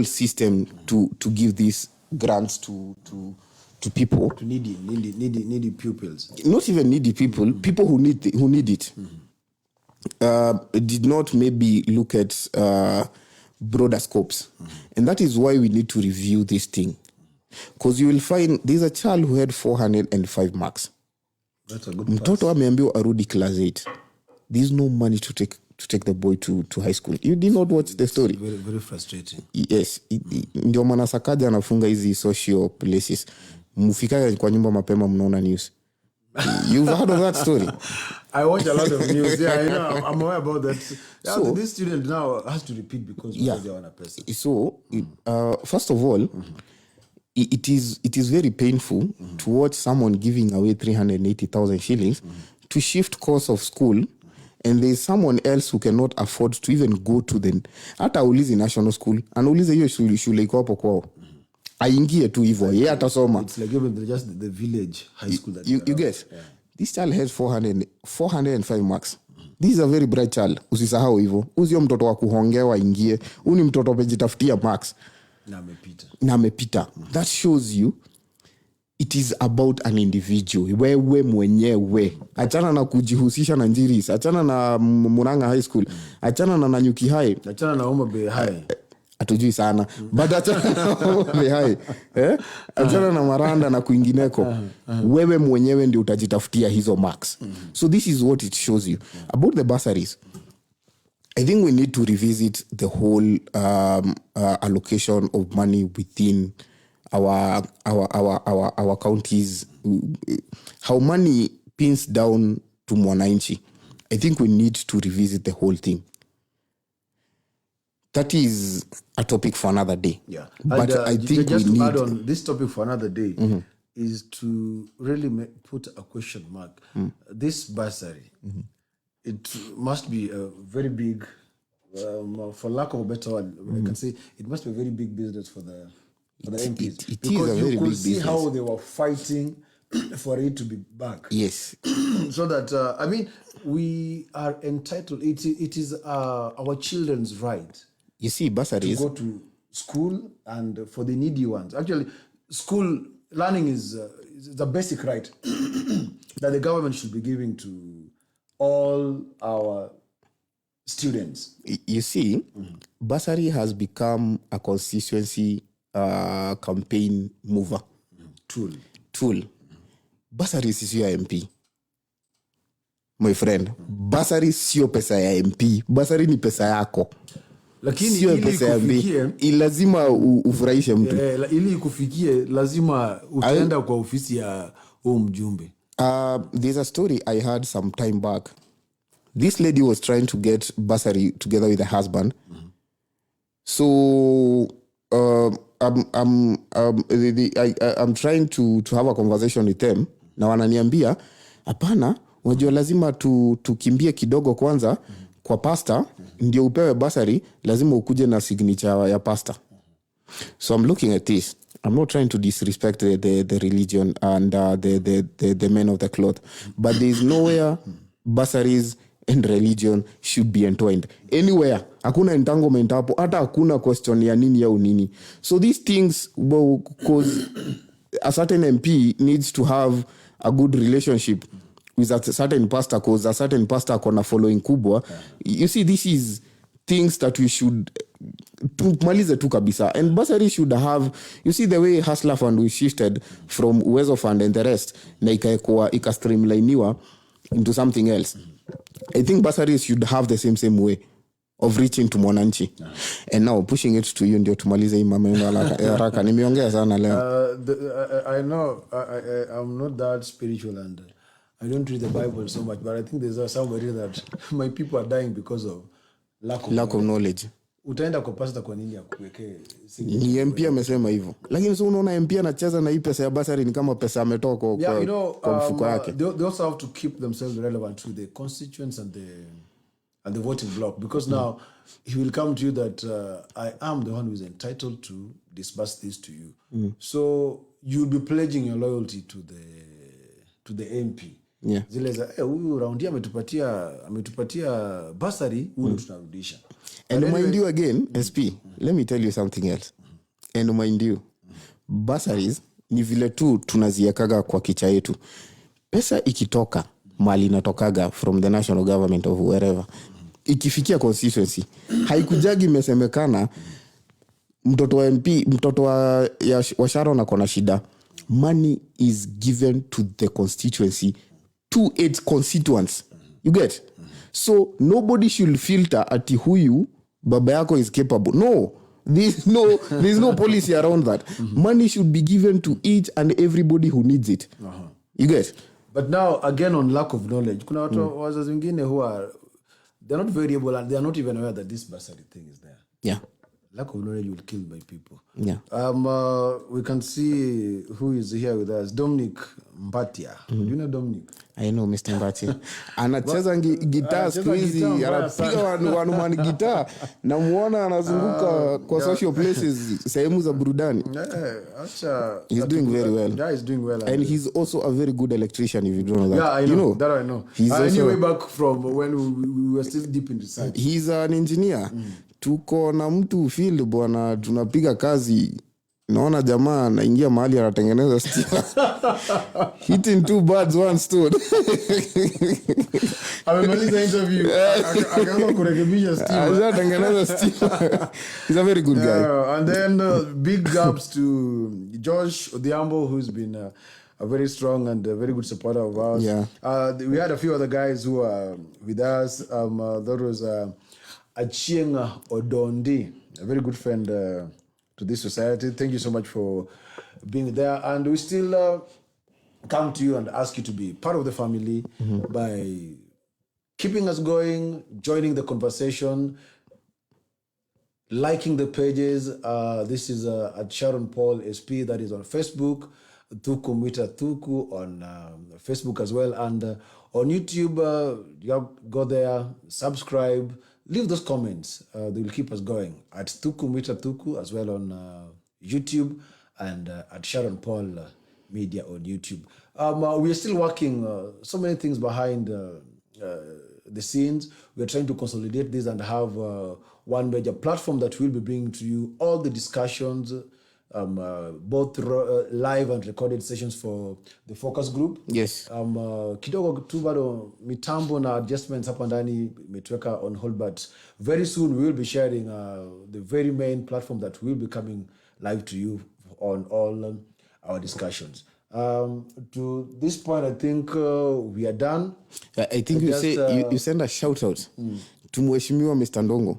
system to give these grants to people. To needy pupils. Not even needy people, people who need it. Did not maybe look at broader scopes. And that is why we need to review this thing. Because you will find there's a child who had 405 marks. That's a good Mtoto ameambiwa arudi class 8. There's no money to take the boy to high school. You did not watch the story. Very, very frustrating. Yes. Ndio maana Sakaja anafunga hizi social places. Mufika kwa nyumba mapema mnaona news. You've heard of that story? I watch a lot of news. Yeah, I know. I'm aware about that. Yeah, so this student now has to repeat because they are on a person. So, first of all, it is very painful to watch someone giving away 380,000 shillings to shift course of school, and there's someone else who cannot afford to even go to the hata aulize national school, anaulize hiyo shule iko hapo kwao. Aingie tu hivyo yeye atasoma. It's like even just the village high school that you get. Yeah. This child has 405 marks. This is a very bright child. Usisahau hivyo. Usio mtoto wa kuhongewa ingie. Uni mtoto amejitafutia marks. Na amepita. That shows you it is about an individual. Wewe mwenyewe. Achana na kujihusisha na Njiris. Achana na Murang'a High School. Achana na Nanyuki High. Achana na Homa Bay High. Atujui sana. But achana na Homa Bay High. Achana na Maranda na kuingineko. Wewe mwenyewe ndio utajitafutia hizo marks. So this is what it shows you. About the bursaries, I think we need to revisit the whole allocation of money within our counties. How money pins down to mwananchi. I think we need to revisit the whole thing. That is a topic for another day. Yeah. But and, I think just we to need add on this topic for another day is to really put a question mark. This bursary, it must be a very big, for lack of a better word, I can say it must be a very big business for the MPs. It because is a very you could big see business. how they were fighting for it to be back. Yes. So that, I mean, we are entitled, it is our children's right. You see, bursaries. To go to school and for the needy ones. Actually, school learning is a basic right that the government should be giving to all our students. You see, bursary has become a constituency campaign mover tool. Basari sio ya MP, my friend. Basari sio pesa ya MP, basari ni pesa yako, lakini sio pesa ya MP. Lazima ufurahishe mtu. Ili ikufikie lazima utaenda kwa ofisi ya mjumbe. There's a story I heard some time back. This lady was trying to get bursary together with her husband. So I'm trying to have a conversation with them. Na wananiambia hapana, unajua lazima tukimbie kidogo kwanza kwa pastor ndio upewe bursary, lazima ukuje na signature ya pastor. So I'm looking at this. I'm not trying to disrespect the religion and the men of the cloth, but there is nowhere bursaries and religion should be entwined. Anywhere. Hakuna entanglement hapo. Hata hakuna question ya nini au nini. So these things, because a certain MP needs to have a good relationship with a certain pastor, because a certain pastor kona following kubwa. You see, this is things that we should tumalize tu kabisa. And bursary should have, you see the way Hustler Fund we shifted from Uwezo Fund and the rest, na ika streamlineiwa into something else. I think bursaries should have the same way of reaching to mwananchi. And now pushing it to you ndio tumalize hii maneno haraka. Nimeongea sana leo. I know I'm not that spiritual and I don't read the Bible so much, but I think there's somebody that my people are dying because of lack of knowledge. Utaenda kwa pastor kwa nini akuwekee ni MP amesema hivyo, lakini sio unaona MP anacheza na hii pesa ya bursary ni kama pesa ametoka kwa mfuko yake. They also have to keep themselves relevant to the constituents and the voting block, because now he will come to you that I am the one who is entitled to disburse this to you. So you'll be pledging your loyalty to the MP. Yeah. Zile za huyu raundi ametupatia bursary, huyu tunarudisha. And mind you again, SP, let me tell you something else. And mind you, bursaries ni vile tu tunaziakaga kwa kicha yetu. Pesa ikitoka mali inatokaga from the national government of wherever, ikifikia constituency, haikujagi imesemekana mtoto wa MP, mtoto wa Sharon akona shida. Money is given to the constituency, to its constituents. You get? So nobody should filter ati huyu baba yako is capable. No. There's no policy around that. Money should be given to each and everybody who needs it. You get? But now again on lack of knowledge, kuna watu wazazi wengine who are, they're not very able and they are not even aware that this bursary thing is there. Yeah. Lack of knowledge will kill my people. Yeah. We can see who is here with us. Dominic Mbatia. Do you know Dominic? I know Mr. Mbatia. Anacheza gitaa siku hizi, anapiga one guitar na muona anazunguka kwa social places, sehemu za burudani. He's doing very well. Yeah, he's doing well. And he's also a very good electrician, if you don't know that. Yeah, I know. You know that I know. I knew way back from when we were still deep in research. He's an engineer. Tuko na mtu field bwana, tunapiga kazi. Naona jamaa anaingia mahali anatengeneza stima. Hitting two birds one stone. Amemaliza interview. Akaanza kurekebisha stima. Anatengeneza stima. He's a very good guy. And then big ups to Josh Odhiambo, who's been a very strong and a very good supporter of ours. Yeah. We had a few other guys who are with us. There was Achieng Odondi, a very good friend to this society. Thank you so much for being there. And we still come to you and ask you to be part of the family by keeping us going, joining the conversation, liking the pages. This is at Sharon Paul SP, that is on Facebook, Thuku Mwita Thuku on Facebook as well. And on YouTube, you go there, subscribe, leave those comments. They will keep us going. At Thuku Mwita Thuku as well on YouTube, and at Sharon Paul Media on YouTube. We are still working so many things behind the scenes. We are trying to consolidate this and have one major platform that will be bringing to you all the discussions, both live and recorded sessions for the focus group. Yes. Kidogo tu bado mitambo na adjustments hapa ndani imetuweka on hold, but very soon we will be sharing the very main platform that will be coming live to you on all our discussions. To this point, I think we are done. I think you send a shout out to Mheshimiwa Mr. Ndongo.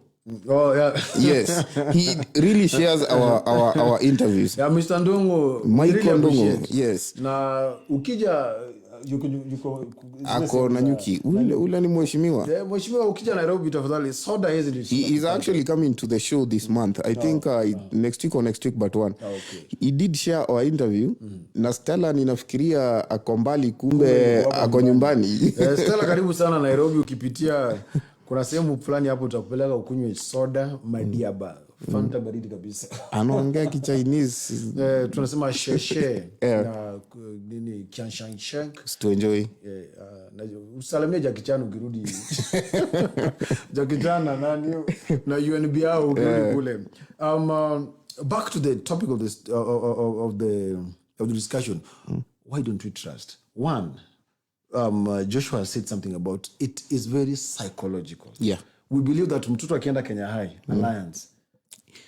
Oh yeah. Yes, he really shares our interviews. Yeah, Mr. Ndongo, Michael really Ndongo, yes. Na ukija yuko Ako Nanyuki. Ule ni mheshimiwa. Yeah, mheshimiwa ukija Nairobi tafadhali soda hizi. He is actually coming to the show this month. I think next week but one. Okay. He did share our interview. Na Stella ninafikiria ako mbali kumbe ako nyumbani. Stella karibu sana Nairobi, ukipitia kuna sehemu fulani hapo utakupeleka ukunywe soda madiaba. Fanta baridi kabisa. Anaongea Ki-Chinese. Tunasema sheshe na nini kianshansheng To enjoy. Usalimie Jackie Chan ukirudi. Jackie Chan na nani na UNB au ukirudi kule. Back to the topic of this of the discussion. Why don't we trust? One, Joshua said something about it is very psychological. Yeah. We believe that mtoto akienda Kenya High Alliance,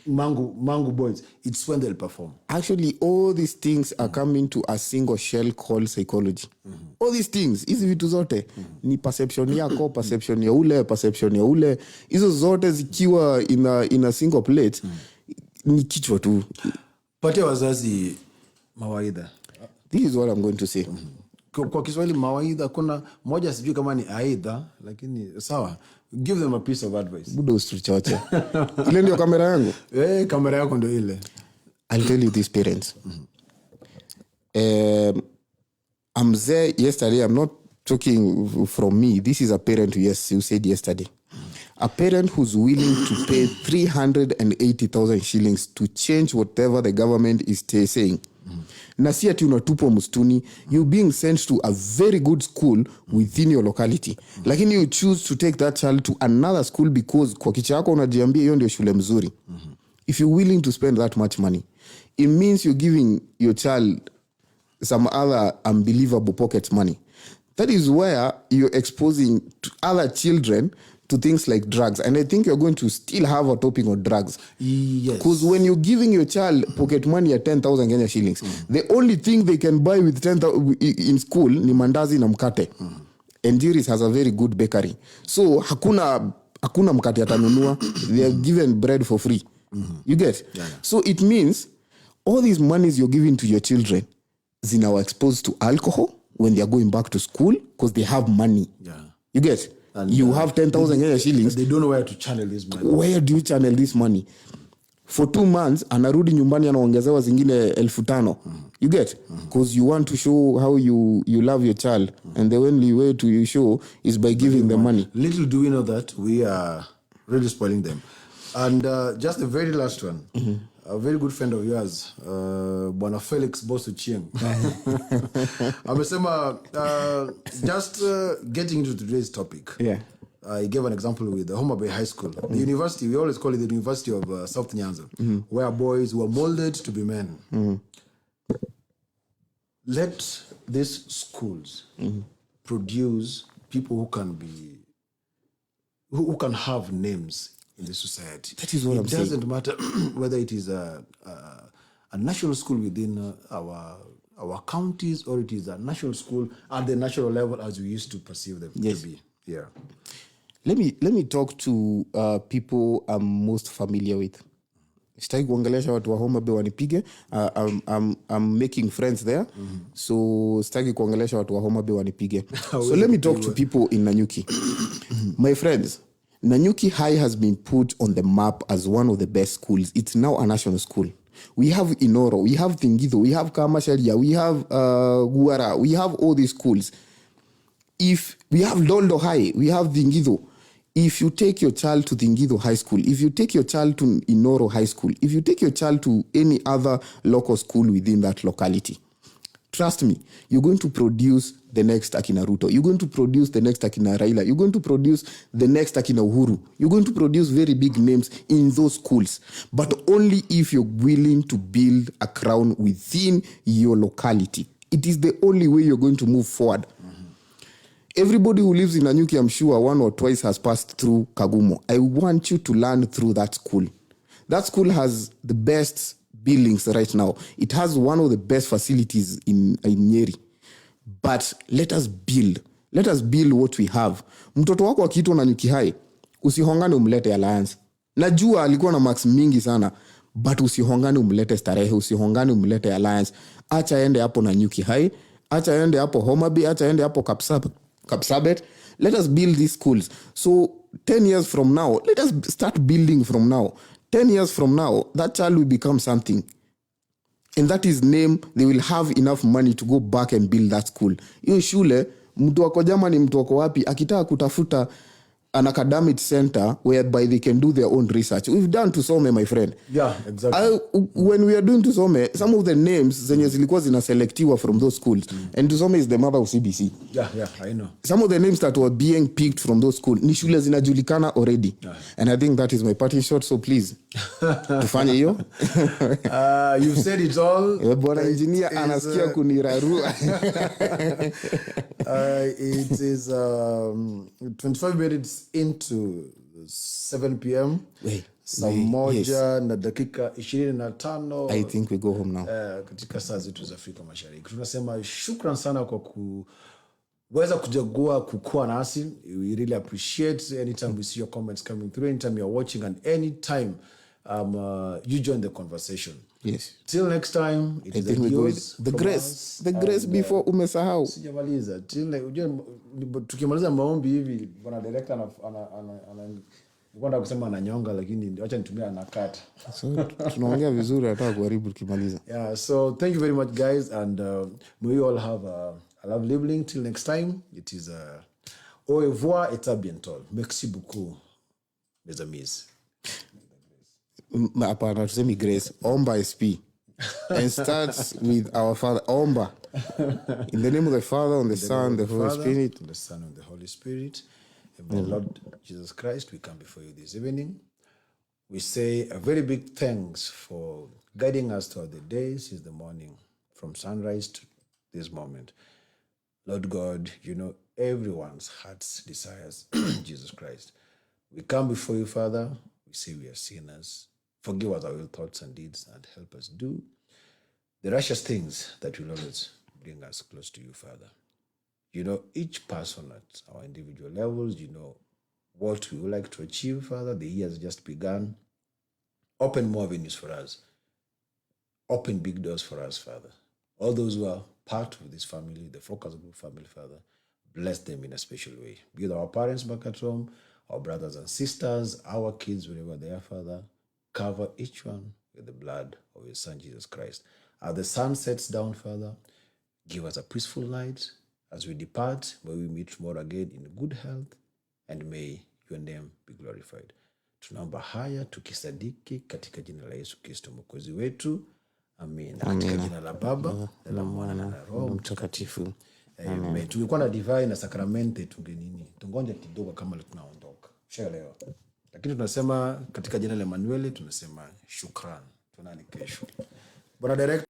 Mangu Boys, it's when they'll perform. Actually, all these things are coming to a single shell called psychology. All these things, hizi vitu zote ni perception yako, perception ya ule. Hizo zote zikiwa in a single plate, ni kichwa tu. Patia wazazi mawaidha. This is what I'm going to say. Kwa Kiswahili mawaidha kuna moja sijui kama ni aidha, lakini sawa. Give them a piece of advice. Budo usichoche. Ile ndio kamera yangu. Kamera yako ndio ile. I'll tell you these parents. I'm there yesterday. I'm not talking from me. This is a parent who said yesterday. A parent who's willing to pay 380,000 shillings to change whatever the government is saying. Na si ati unatupwa msituni, you being sent to a very good school within your locality. Lakini you choose to take that child to another school because kwa kichwa yako unajiambia hiyo ndio shule mzuri. If you're willing to spend that much money, it means you're giving your child some other unbelievable pocket money. That is where you're exposing to other children to things like drugs. And I think you're going to still have a topic on drugs. Yes. Because when you're giving your child pocket money at 10,000 Kenya shillings, the only thing they can buy with 10,000 in school ni mandazi na mkate. And Jiris has a very good bakery. So hakuna mkate atanunua. They are given bread for free. You get? Yeah. So it means all these monies you're giving to your children is now exposed to alcohol when they are going back to school because they have money. Yeah. You get? And you have 10,000 Kenya shillings. They don't know where to channel this money. Where do you channel this money? For 2 months, anarudi nyumbani anaongezewa zingine 5,000. You get? Because you want to show how you love your child. And the only way to show is by giving them money. Little do we know that we are really spoiling them. And just the very last one. A very good friend of yours, Bwana Felix Bosu Chieng. Amesema, just getting into today's topic. Yeah. He gave an example with the Homa Bay High School. The university, we always call it the University of South Nyanza, where boys were molded to be men. Let these schools produce people who can be, who can have names in the society. That is what I'm saying. It doesn't matter whether it is a national school within our counties or it is a national school at the national level as we used to perceive them to be. Yeah. Let me talk to people I'm most familiar with. Sitaki kuongelesha watu wa Homa Bay wanipige. I'm making friends there. So sitaki kuongelesha watu wa Homa Bay wanipige. So let me talk to people in Nanyuki. My friends, Nanyuki High has been put on the map as one of the best schools. It's now a national school. We have Inoro, we have Tingido, we have Kamasharia, we have Guara, we have all these schools. If we have Doldo High, we have Tingido. If you take your child to Tingido High School, if you take your child to Inoro High School, if you take your child to any other local school within that locality, trust me, you're going to produce the next Akina Ruto. You're going to produce the next Akina Raila. You're going to produce the next Akina Uhuru. You're going to produce very big names in those schools. But only if you're willing to build a crown within your locality. It is the only way you're going to move forward. Everybody who lives in Nanyuki, I'm sure, one or twice has passed through Kagumo. I want you to learn through that school. That school has the best buildings right now. It has one of the best facilities in Nyeri. But let us build what we have. Mtoto wako akiitwa na Nyuki High, usihongane umlete Alliance. Najua alikuwa na marks mingi sana, but usihongane umlete Starehe, usihongane umlete Alliance. Acha ende hapo na Nyuki High, acha ende hapo Homa Bay, acha ende hapo Kapsabet. Let us build these schools. So 10 years from now, let us start building from now. 10 years from now, that child will become something. And that is name, they will have enough money to go back and build that school. Hiyo shule, mtu wako Germany, mtu wako wapi, akitaka kutafuta an academic center whereby they can do their own research. We've done Tusome, my friend. Yeah, exactly. When we are doing Tusome, some of the names zenye zilikuwa zinaselectiwa from those schools. And Tusome is the mother of CBC. Yeah, I know. Some of the names that were being picked from those schools, ni shule zinajulikana already. Yeah. And I think that is my party shot, so please. Tufanye hiyo. You've said it all. Bwana engineer anasikia kunirarua. It is 25 minutes into 7 p.m. Saa moja na dakika 25. I think we go home now. Katika saa zetu za Afrika Mashariki. Tunasema shukran sana kwa kuweza kujagua kukua nasi. We really appreciate anytime we see your comments coming through, anytime you're watching, and anytime you join the conversation. Yes. Till next time, it is the grace before umesahau. Sijamaliza. Tukimaliza maombi hivi, bwana director nilikuwa kusema ananyonga, lakini acha nitumie anakata. So tunaongea vizuri, hata kuharibu tukimaliza. Yeah, so thank you very much guys, and may you all have a lovely evening. Till next time, it is au revoir et à bientôt. Merci beaucoup, mes amis. Hapana, tusemi grace. Omba SP. And starts with our Father. Omba. In the name of the Father, and the Son, the Holy Spirit. The Son and the Holy Spirit. And the Lord Jesus Christ, we come before you this evening. We say a very big thanks for guiding us throughout the day since the morning, from sunrise to this moment. Lord God, you know everyone's heart's desires, Jesus Christ. We come before you, Father. We say we are sinners. Forgive us our ill thoughts and deeds, and help us do the righteous things that will always bring us close to you, Father. You know each person at our individual levels. You know what we would like to achieve, Father. The year has just begun. Open more avenues for us. Open big doors for us, Father. All those who are part of this family, the Focus Group family, Father, bless them in a special way. Be with our parents back at home, our brothers and sisters, our kids, wherever they are, Father. Cover each one with the blood of your Son, Jesus Christ. As the sun sets down, Father, give us a peaceful night. As we depart, may we meet tomorrow again in good health, and may your name be glorified. Tunaomba haya tukisadiki katika jina la Yesu Kristo mwokozi wetu. Amen. Katika jina la Baba, na la Mwana na la Roho Mtakatifu. Amen. Tungekuwa na divai na sakramente tungonja kidogo kama tunaondoka. Ushaelewa? Lakini tunasema katika jina la Emmanuel tunasema shukran. Tunani kesho. Bwana direct